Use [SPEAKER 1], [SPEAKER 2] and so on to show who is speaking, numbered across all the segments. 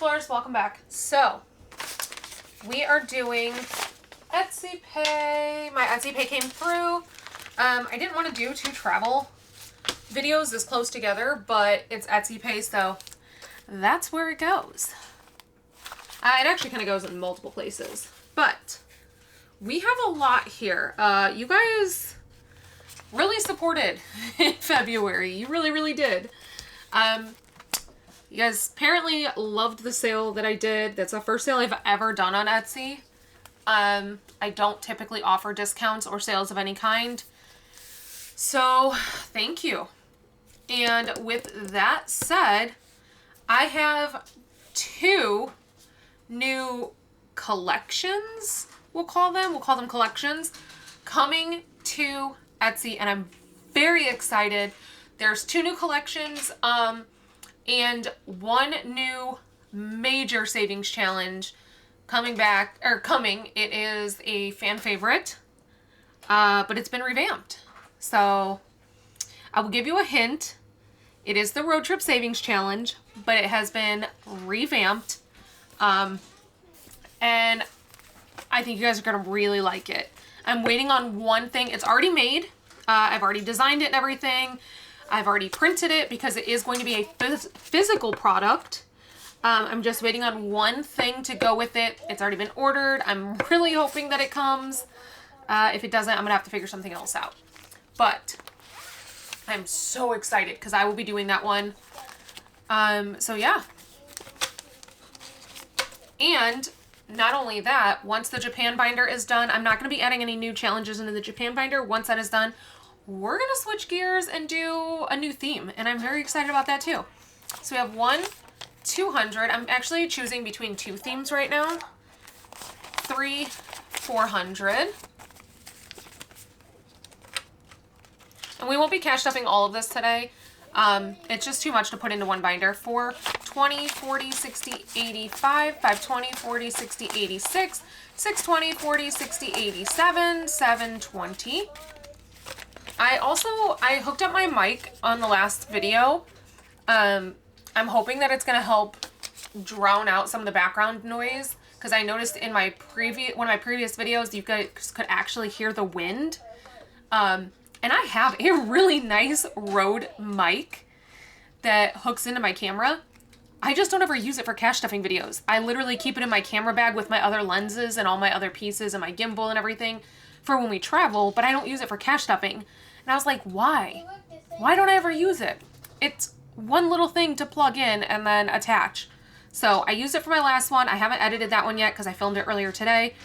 [SPEAKER 1] Explorers, welcome back. So, we are doing Etsy Pay. My Etsy Pay came through. I didn't want to do 2 travel videos this close together, but it's Etsy Pay, so that's where it goes. It actually kind of goes in multiple places, but we have a lot here. You guys really supported in February. You really, really did. You guys apparently loved the sale that I did. That's the first sale I've ever done on Etsy. I don't typically offer discounts or sales of any kind. So, thank you. And with that said, I have 2 new collections, we'll call them collections, coming to Etsy, and I'm very excited. There's 2 new collections, and 1 new major savings challenge coming. It is a fan favorite, but it's been revamped. So I will give you a hint. It is the road trip savings challenge, but it has been revamped. And I think you guys are going to really like it. I'm waiting on one thing. It's already made. I've already designed it and everything. I've already printed it because it is going to be a physical product. I'm just waiting on one thing to go with it. It's already been ordered. I'm really hoping that it comes. If it doesn't, I'm going to have to figure something else out. But I'm so excited because I will be doing that one. So yeah. And not only that, once the Japan binder is done, I'm not going to be adding any new challenges into the Japan binder. Once that is done, we're going to switch gears and do a new theme. And I'm very excited about that too. So we have 1, 200. I'm actually choosing between 2 themes right now. 3, 400. And we won't be cash stuffing all of this today. It's just too much to put into one binder. 4, 20, 40, 60, 85, 520, 40, 60, 86, 620, 40, 60, 87, 720. I hooked up my mic on the last video. I'm hoping that it's going to help drown out some of the background noise, because I noticed in my one of my previous videos, you guys could actually hear the wind. And I have a really nice Rode mic that hooks into my camera. I just don't ever use it for cash stuffing videos. I literally keep it in my camera bag with my other lenses and all my other pieces and my gimbal and everything for when we travel, but I don't use it for cash stuffing. And I was like, why? Why don't I ever use it? It's one little thing to plug in and then attach. So I used it for my last one. I haven't edited that one yet because I filmed it earlier today.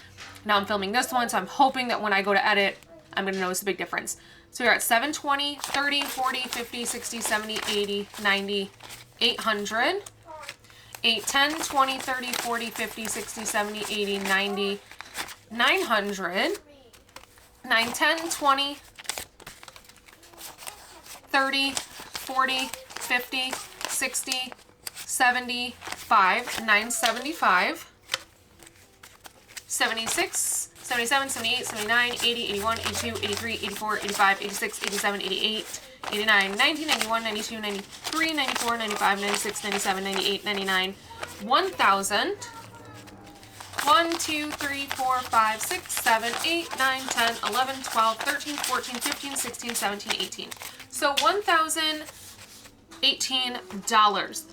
[SPEAKER 1] Now I'm filming this one, so I'm hoping that when I go to edit, I'm going to notice a big difference. So we're at 720, 30, 40, 50, 60, 70, 80, 90, 800, 810, 20, 30, 40, 50, 60, 70, 80, 90, 900, 910, 20, 30, 40, 50, 60, 75, 975, 76, 77, 78, 79, 80, 81, 82, 83, 84, 85, 86, 87, 88, 89, 90, 91, 92, 93, 94, 95, 96, 97, 98, 99, 1000, 1, 2, 3, 4, 5, 6, 7, 8, 9, 10, 11, 12, 13, 14, 15, 16, 17, 18. So $1,018,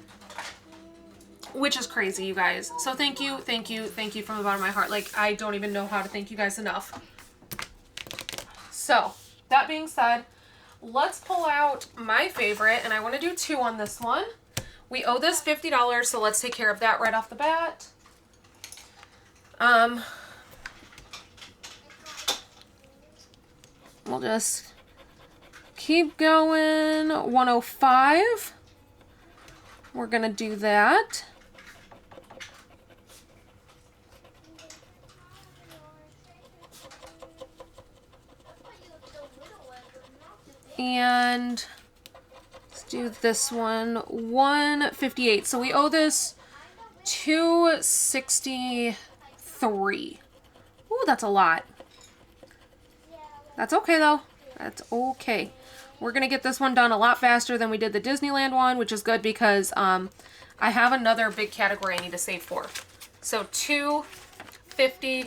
[SPEAKER 1] which is crazy, you guys. So thank you from the bottom of my heart. Like, I don't even know how to thank you guys enough. So, that being said, let's pull out my favorite, and I want to do 2 on this one. We owe this $50, so let's take care of that right off the bat. We'll just keep going. 105. We're gonna do that. And let's do this one. 158. So we owe this 263. Ooh, that's a lot. That's okay though. That's okay. We're gonna get this one done a lot faster than we did the Disneyland one, which is good because I I have another big category I need to save for. So 2, 50,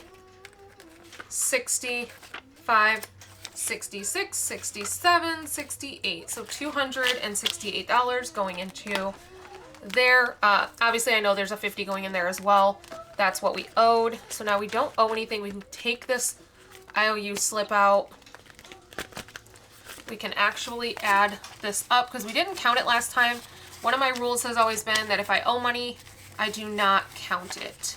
[SPEAKER 1] 65, 66, 67, 68. So $268 going into there. Obviously, I know there's a 50 going in there as well. That's what we owed. So now we don't owe anything. We can take this IOU slip out. We can actually add this up because we didn't count it last time. One of my rules has always been that if I owe money, I do not count it.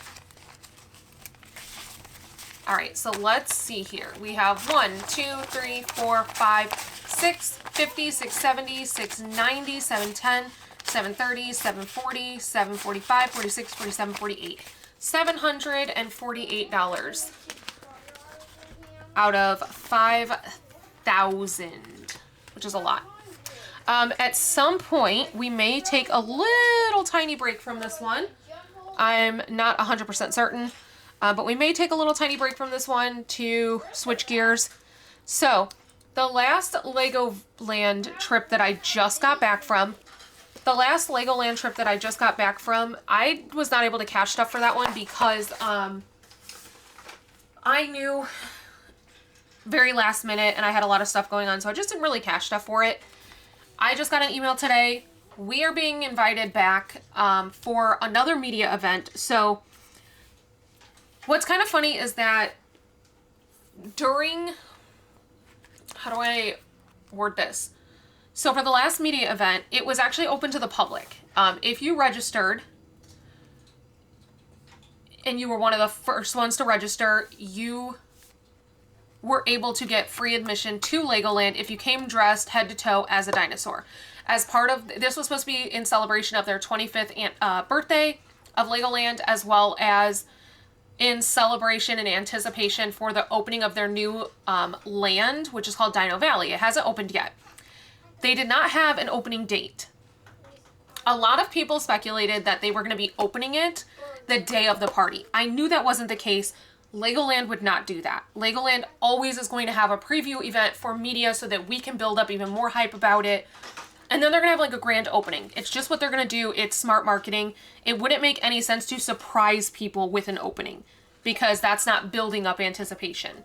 [SPEAKER 1] All right, so let's see here. We have 1, 2, 3, 4, 5, 6, 50, 670, 690, 710, 730, 740, 745, 46, 47, 48. $748 out of 5,000, which is a lot. At some point, we may take a little tiny break from this one. I'm not 100% certain, but we may take a little tiny break from this one to switch gears. So, the last Legoland trip that I just got back from, I was not able to cash stuff for that one because I knew very last minute and I had a lot of stuff going on, so I just didn't really cash stuff for it. I just got an email today. We are being invited back for another media event. So what's kind of funny is that during, how do I word this? So for the last media event, it was actually open to the public. If you registered and you were one of the first ones to register, you were able to get free admission to Legoland if you came dressed head to toe as a dinosaur. As part of, this was supposed to be in celebration of their 25th birthday of Legoland, as well as in celebration and anticipation for the opening of their new land, which is called Dino Valley. It hasn't opened yet. They did not have an opening date. A lot of people speculated that they were going to be opening it the day of the party. I knew that wasn't the case. Legoland would not do that. Legoland always is going to have a preview event for media so that we can build up even more hype about it. And then they're going to have like a grand opening. It's just what they're going to do. It's smart marketing. It wouldn't make any sense to surprise people with an opening because that's not building up anticipation.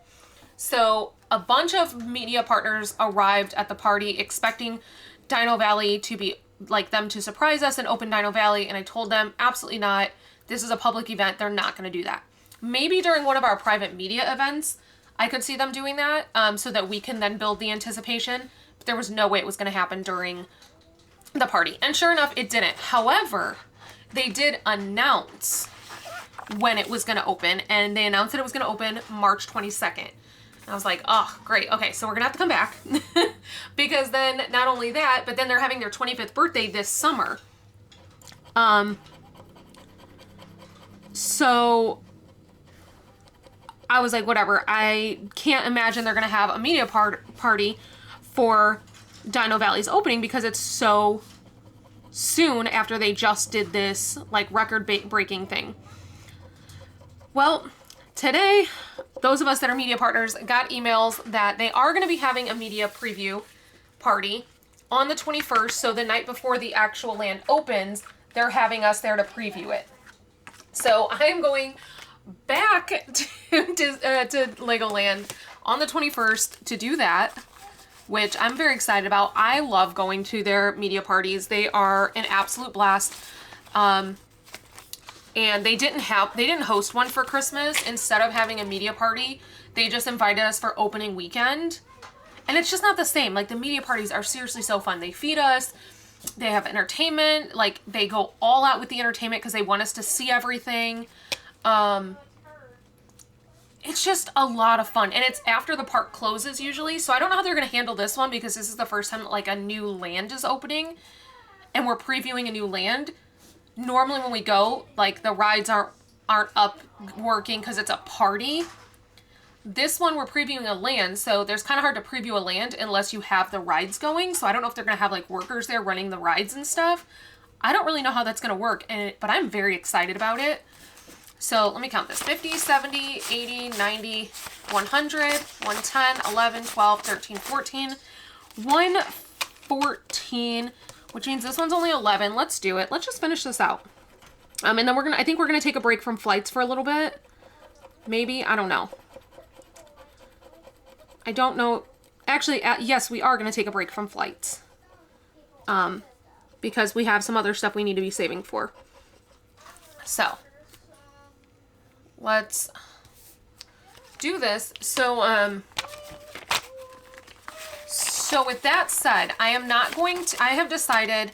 [SPEAKER 1] So a bunch of media partners arrived at the party expecting Dino Valley to be like them to surprise us and open Dino Valley. And I told them, absolutely not. This is a public event. They're not going to do that. Maybe during one of our private media events, I could see them doing that so that we can then build the anticipation. But there was no way it was going to happen during the party. And sure enough, it didn't. However, they did announce when it was going to open. And they announced that it was going to open March 22nd. And I was like, oh, great. Okay, so we're going to have to come back. Because then not only that, but then they're having their 25th birthday this summer. So I was like, whatever. I can't imagine they're going to have a media party for Dino Valley's opening because it's so soon after they just did this like record-breaking thing. Well, today, those of us that are media partners got emails that they are going to be having a media preview party on the 21st. So the night before the actual land opens, they're having us there to preview it. So I am going back to Legoland on the 21st to do that, which I'm very excited about. I love going to their media parties. They are an absolute blast. And they didn't host one for Christmas. Instead of having a media party, they just invited us for opening weekend. And it's just not the same. Like, the media parties are seriously so fun. They feed us. They have entertainment. Like, they go all out with the entertainment because they want us to see everything. It's just a lot of fun. And it's after the park closes usually. So I don't know how they're going to handle this one because this is the first time like a new land is opening. And we're previewing a new land. Normally when we go, like, the rides aren't up working because it's a party. This one we're previewing a land, so there's kind of hard to preview a land unless you have the rides going. So I don't know if they're going to have like workers there running the rides and stuff. I don't really know how that's going to work, but I'm very excited about it. So let me count this. 50, 70, 80, 90, 100, 110, 11, 12, 13, 14, 114, which means this one's only 11. Let's do it. Let's just finish this out. And then I think we're gonna take a break from flights for a little bit. Maybe, I don't know. I don't know. Actually, yes, we are gonna take a break from flights. Because we have some other stuff we need to be saving for. So, let's do this. So with that said, I am not going to, I have decided,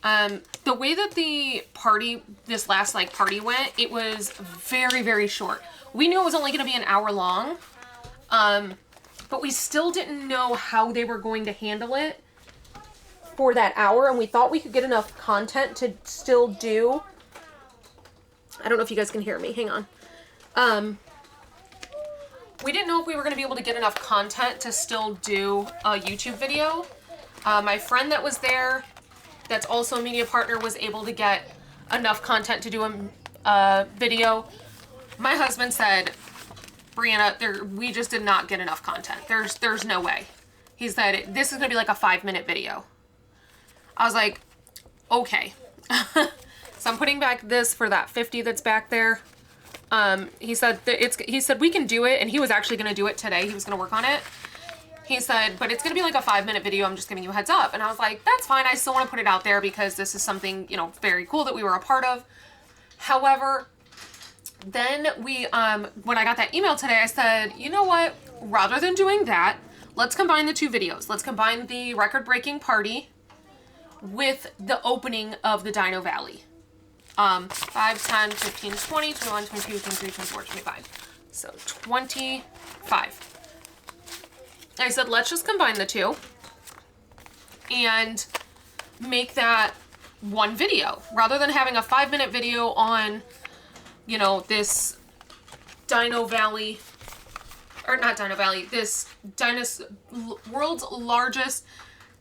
[SPEAKER 1] the way that the party, this last like party went, it was very, very short. We knew it was only going to be an hour long, but we still didn't know how they were going to handle it for that hour, and we thought we could get enough content to still do, I don't know if you guys can hear me, hang on. We didn't know if we were going to be able to get enough content to still do a YouTube video. My friend that was there, that's also a media partner, was able to get enough content to do a video. My husband said, Brianna, we just did not get enough content. There's no way. He said, this is going to be like a 5-minute video. I was like, okay. So I'm putting back this for that 50 that's back there. He said he said we can do it, and he was actually going to do it today. He was going to work on it. He said, but it's going to be like a 5-minute video. I'm just giving you a heads up. And I was like, that's fine. I still want to put it out there because this is something, you know, very cool that we were a part of. However, then we, when I got that email today, I said, you know what, rather than doing that, let's combine the two videos. Let's combine the record-breaking party with the opening of the Dino Valley. 5, 10, 15, 20, 21, 22, 23, 24, 25. So 25. I said, let's just combine the two and make that one video rather than having a 5-minute video on, you know, this Dino Valley, or not Dino Valley, this world's largest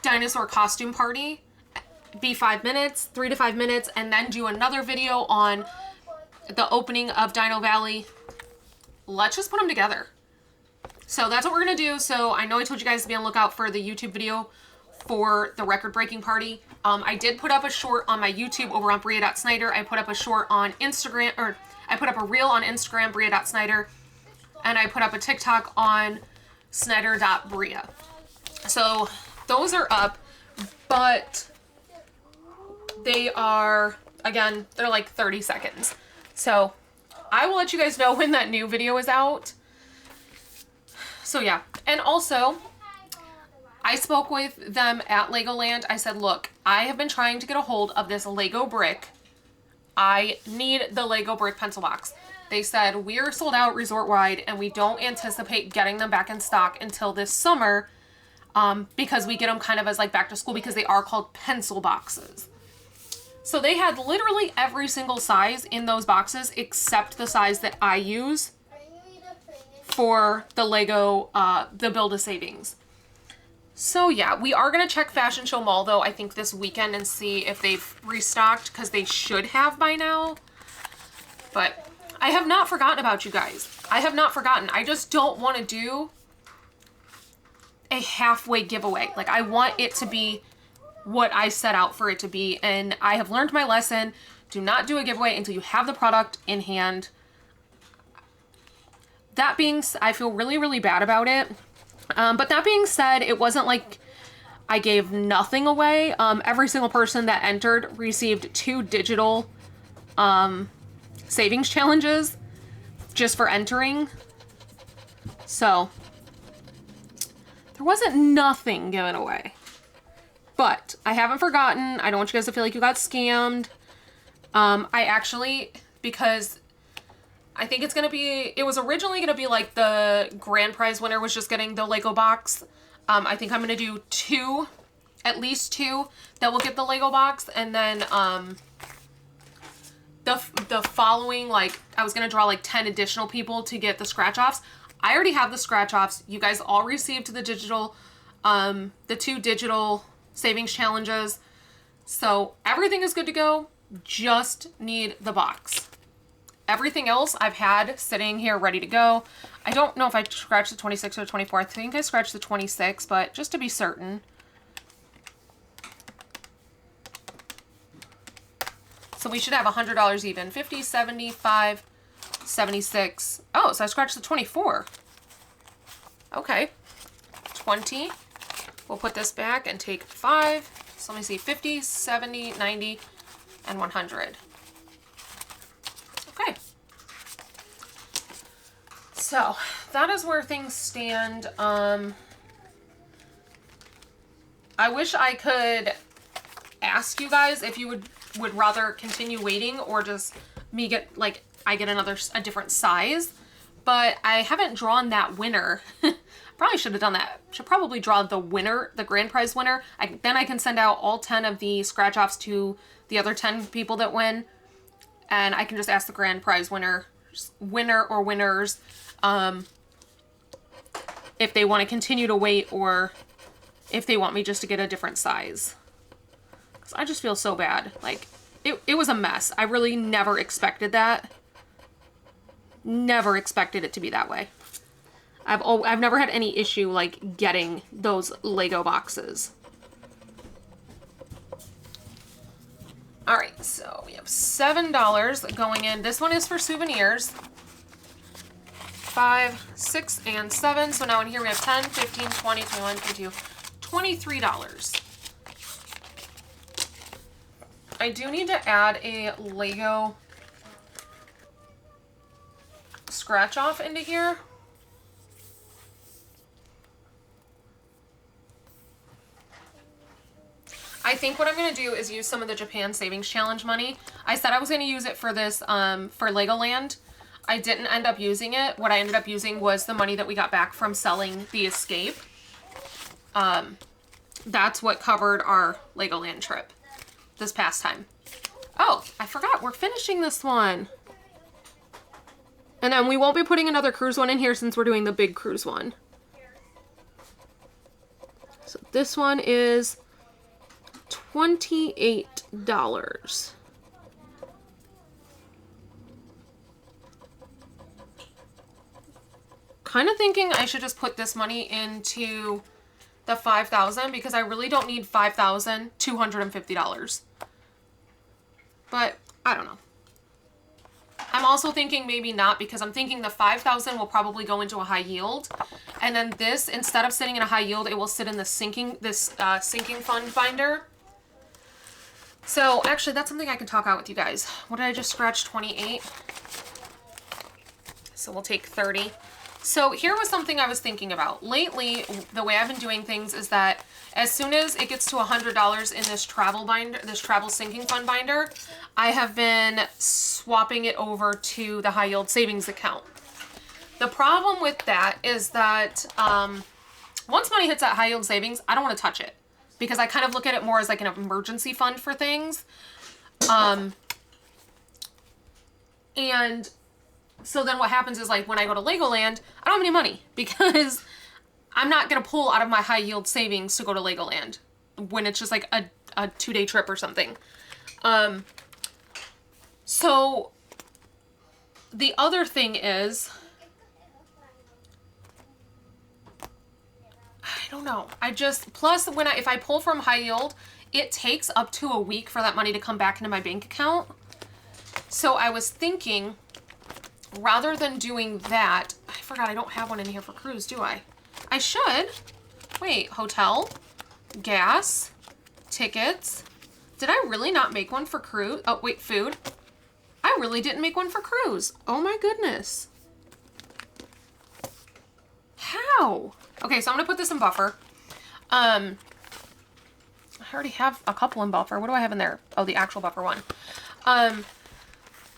[SPEAKER 1] dinosaur costume party. Be 5 minutes, 3 to 5 minutes, and then do another video on the opening of Dino Valley. Let's just put them together. So that's what we're gonna do. So I know I told you guys to be on the lookout for the YouTube video for the record-breaking party. I did put up a short on my YouTube over on Bria.Snyder. I put up a short on Instagram, or I put up a reel on Instagram, Bria.Snyder, and I put up a TikTok on Snyder.Bria. So those are up, but they are, again, they're like 30 seconds. So I will let you guys know when that new video is out. So yeah, and also I spoke with them at Legoland. I said, look, I have been trying to get a hold of this Lego brick. I need the Lego brick pencil box. They said, we're sold out resort-wide and we don't anticipate getting them back in stock until this summer, because we get them kind of as like back to school, because they are called pencil boxes. So they had literally every single size in those boxes except the size that I use for the Lego, the Build-A-Savings. So yeah, we are going to check Fashion Show Mall though, I think this weekend, and see if they've restocked, because they should have by now. But I have not forgotten about you guys. I have not forgotten. I just don't want to do a halfway giveaway. Like, I want it to be what I set out for it to be, and I have learned my lesson. Do not do a giveaway until you have the product in hand. That being, I feel really, really bad about it. But that being said, it wasn't like I gave nothing away. Every single person that entered received 2 digital savings challenges just for entering. So there wasn't nothing given away. But I haven't forgotten. I don't want you guys to feel like you got scammed. I actually, because I think it's going to be, it was originally going to be like the grand prize winner was just getting the Lego box. I think I'm going to do 2, at least 2 that will get the Lego box. And then the following, like, I was going to draw like 10 additional people to get the scratch offs. I already have the scratch offs. You guys all received the digital, the 2 digital savings challenges. So everything is good to go. Just need the box. Everything else I've had sitting here ready to go. I don't know if I scratched the 26 or 24. I think I scratched the 26, but just to be certain. So we should have $100 even. 50, 75, 76. Oh, so I scratched the 24. Okay. 20. We'll put this back and take 5. So let me see. 50, 70, 90, and 100. Okay. So that is where things stand. I wish I could ask you guys if you would rather continue waiting or just me get, like, I get a different size, but I haven't drawn that winner. Probably should have done that. Should probably draw the winner, the grand prize winner. Then I can send out all 10 of the scratch offs to the other 10 people that win, and I can just ask the grand prize winner or winners if they want to continue to wait or if they want me just to get a different size. Because I just feel so bad. Like, it was a mess. I really never expected that. Never expected it to be that way. I've never had any issue, like, getting those Lego boxes. Alright, so we have $7 going in. This one is for souvenirs. 5, 6, and 7. So now in here we have 10, 15, 20, 21, 22, $23. I do need to add a Lego scratch off into here. I think what I'm going to do is use some of the Japan Savings Challenge money. I said I was going to use it for this, for Legoland. I didn't end up using it. What I ended up using was the money that we got back from selling the Escape. That's what covered our Legoland trip this past time. Oh, I forgot. We're finishing this one. And then we won't be putting another cruise one in here since we're doing the big cruise one. So this one is $28. Kind of thinking I should just put this money into the $5,000 because I really don't need $5,250. But I don't know. I'm also thinking maybe not because I'm thinking the $5,000 will probably go into a high yield. And then this, instead of sitting in a high yield, it will sit in the sinking fund binder. So actually that's something I can talk out with you guys. What did I just scratch? 28. So we'll take 30. So here was something I was thinking about. Lately, the way I've been doing things is that as soon as it gets to $100 in this travel binder, this travel sinking fund binder, I have been swapping it over to the high yield savings account. The problem with that is that once money hits that high yield savings, I don't want to touch it because I kind of look at it more as like an emergency fund for things. And so then what happens is, like, when I go to Legoland, I don't have any money because I'm not going to pull out of my high yield savings to go to Legoland when it's just like a 2-day trip or something. So the other thing is, I don't know. Plus if I pull from high yield, it takes up to a week for that money to come back into my bank account. So I was thinking, rather than doing that, I forgot I don't have one in here for cruise, do I? I should. Wait, hotel, gas, tickets. Did I really not make one for cruise? Oh, wait, food. I really didn't make one for cruise. Oh my goodness. How? Okay, so I'm gonna put this in buffer. I already have a couple in buffer. What do I have in there? Oh, the actual buffer one.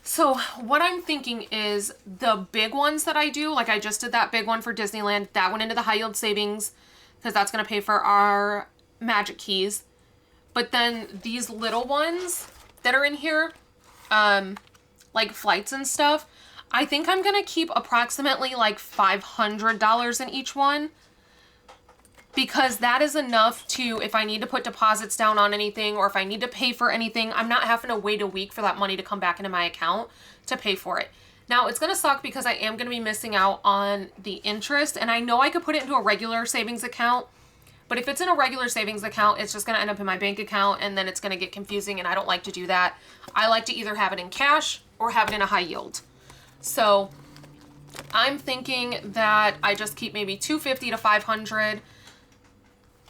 [SPEAKER 1] So what I'm thinking is the big ones that I do, like I just did that big one for Disneyland, that went into the high yield savings because that's going to pay for our magic keys. But then these little ones that are in here, like flights and stuff, I think I'm going to keep approximately like $500 in each one. Because that is enough to, if I need to put deposits down on anything or if I need to pay for anything, I'm not having to wait a week for that money to come back into my account to pay for it. Now, it's going to suck because I am going to be missing out on the interest. And I know I could put it into a regular savings account, But if it's in a regular savings account, it's just going to end up in my bank account, and then it's going to get confusing, and I don't like to do that. I like to either have it in cash or have it in a high yield. So I'm thinking that I just keep maybe $250 to $500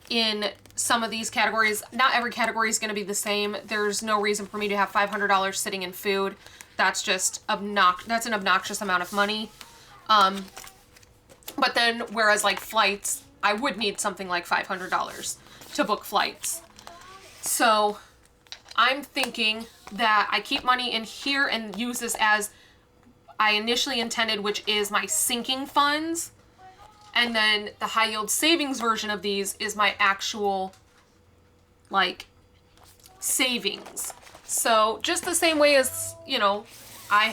[SPEAKER 1] in some of these categories. Not every category is going to be the same. There's no reason for me to have $500 sitting in food. That's just that's an obnoxious amount of money. But then, whereas like flights, I would need something like $500 to book flights. So I'm thinking that I keep money in here and use this as I initially intended, which is my sinking funds. And then the high yield savings version of these is my actual, like, savings. So just the same way as, you know, I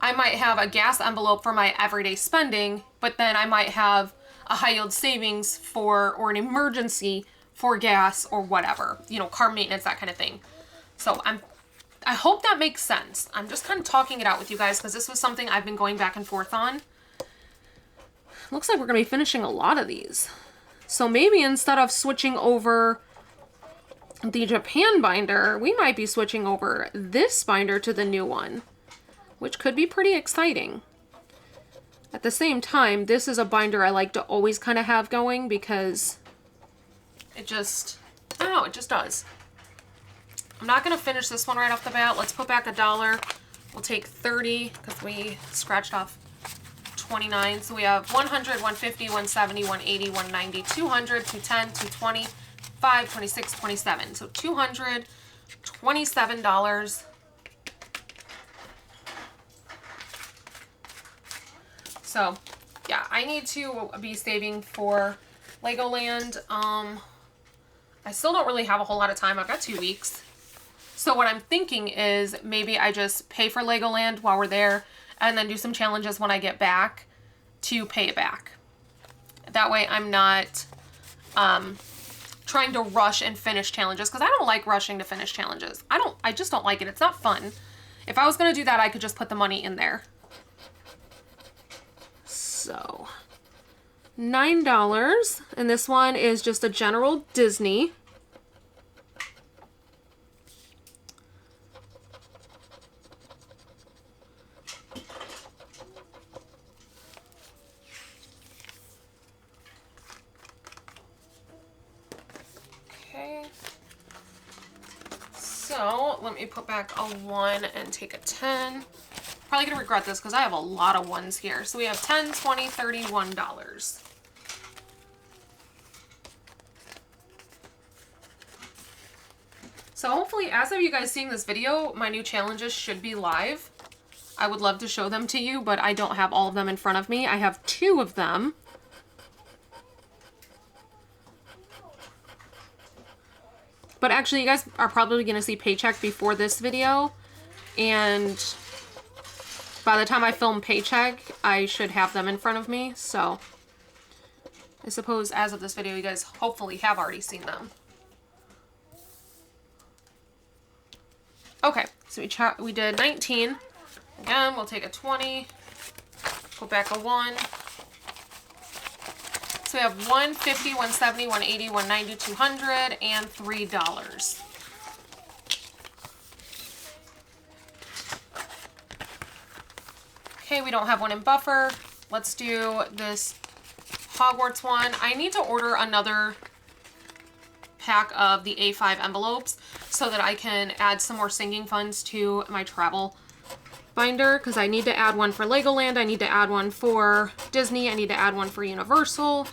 [SPEAKER 1] might have a gas envelope for my everyday spending, but then I might have a high yield savings or an emergency for gas or whatever, you know, car maintenance, that kind of thing. So I hope that makes sense. I'm just kind of talking it out with you guys because this was something I've been going back and forth on. Looks like we're going to be finishing a lot of these. So maybe instead of switching over the Japan binder, we might be switching over this binder to the new one, which could be pretty exciting. At the same time, this is a binder I like to always kind of have going because it just, I don't know, it just does. I'm not going to finish this one right off the bat. Let's put back $1. We'll take 30 because we scratched off 29. So we have 100, 150, 170, 180, 190, 200, 210, 220, 5, 26, 27. So $227. So yeah, I need to be saving for Legoland. I still don't really have a whole lot of time. I've got 2 weeks. So what I'm thinking is maybe I just pay for Legoland while we're there and then do some challenges when I get back to pay it back. That way I'm not trying to rush and finish challenges because I don't like rushing to finish challenges. I just don't like it. It's not fun. If I was going to do that, I could just put the money in there. So $9, and this one is just a general Disney. Okay, so let me put back a 1 and take a 10. Probably gonna regret this because I have a lot of ones here. So we have 10, 20, 30, $1. So hopefully, as of you guys seeing this video, my new challenges should be live. I would love to show them to you, but I don't have all of them in front of me. I have 2 of them. But actually, you guys are probably going to see Paycheck before this video. And by the time I film Paycheck, I should have them in front of me. So I suppose as of this video, you guys hopefully have already seen them. Okay, so we did 19. Again, we'll take a 20, put back a 1. So we have 150, 170, 180, 190, 200, and $3. Okay, we don't have one in buffer. Let's do this Hogwarts one. I need to order another pack of the A5 envelopes so that I can add some more sinking funds to my travel binder, because I need to add one for Legoland, I need to add one for Disney, I need to add one for Universal.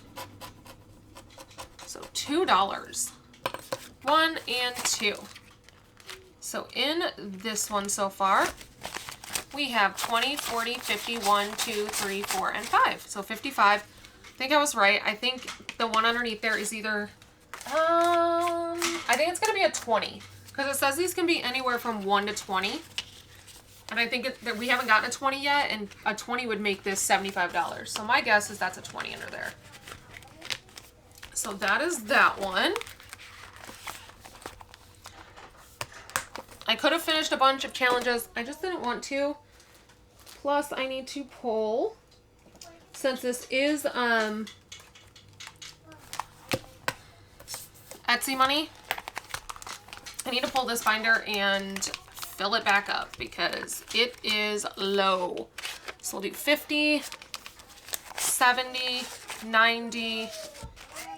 [SPEAKER 1] So $2. 1 and 2. So in this one so far, we have 20, 40, 50, 1, 2, 3, 4, and 5. So 55. I think I was right. I think the one underneath there is either, I think it's going to be a 20. Because it says these can be anywhere from 1 to 20. And I think that we haven't gotten a 20 yet, and a 20 would make this $75. So my guess is that's a 20 under there. So that is that one. I could have finished a bunch of challenges. I just didn't want to. Plus, I need to pull, since this is Etsy money. I need to pull this binder and fill it back up because it is low. So we'll do 50, 70, 90,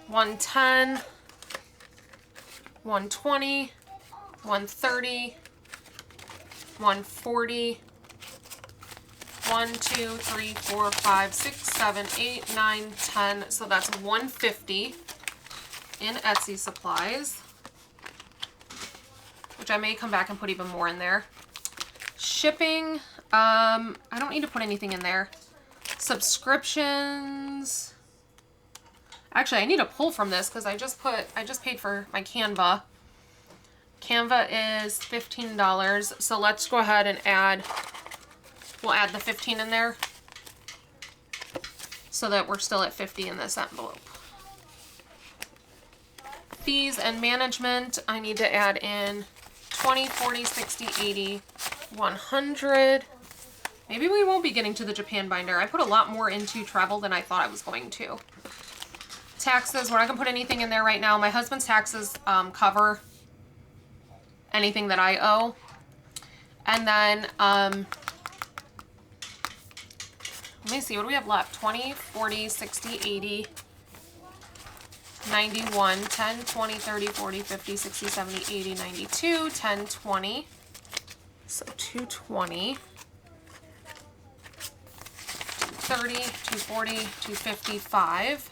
[SPEAKER 1] 110, 120, 130, 140, 1, 2, 3, 4, 5, 6, 7, 8, 9, 10. So that's 150 in Etsy supplies, which I may come back and put even more in there. Shipping, I don't need to put anything in there. Subscriptions. Actually, I need to pull from this because I just paid for my Canva. Canva is $15. So let's go ahead and we'll add the 15 in there so that we're still at 50 in this envelope. Fees and management, I need to add in 20, 40, 60, 80, 100. Maybe we won't be getting to the Japan binder. I put a lot more into travel than I thought I was going to. Taxes, we're not going to put anything in there right now. My husband's taxes cover anything that I owe. And then, let me see, what do we have left? 20, 40, 60, 80, 91, 10, 20, 30, 40, 50, 60, 70, 80, 92, 10, 20. So 220, 230, 240, 255.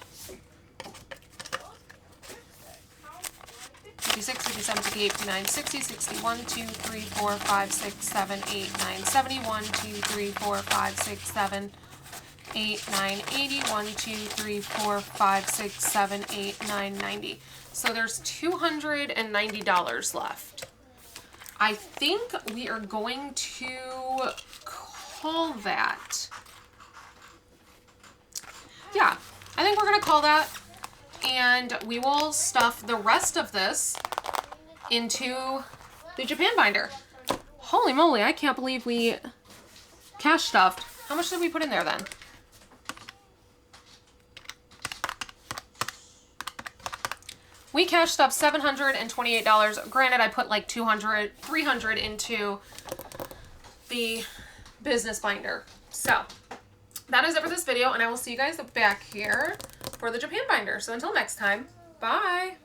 [SPEAKER 1] 56, 57, 58, 59, 60, 61, 2, 3, 4, 5, 6, 7, 8, 9, 71, 2, 3, 4, 5, 6, 7, 8, 9, 80, 1, 2, 3, 4, 5, 6, 7, 8, 9, 90. So there's $290 left. I think we are going to call that. Yeah, I think we're going to call that. And we will stuff the rest of this into the Japan binder. Holy moly, I can't believe we cash stuffed. How much did we put in there then? We cash stuffed $728. Granted, I put like $300 into the business binder. So that is it for this video, and I will see you guys back here for the Japan binder. So until next time, bye.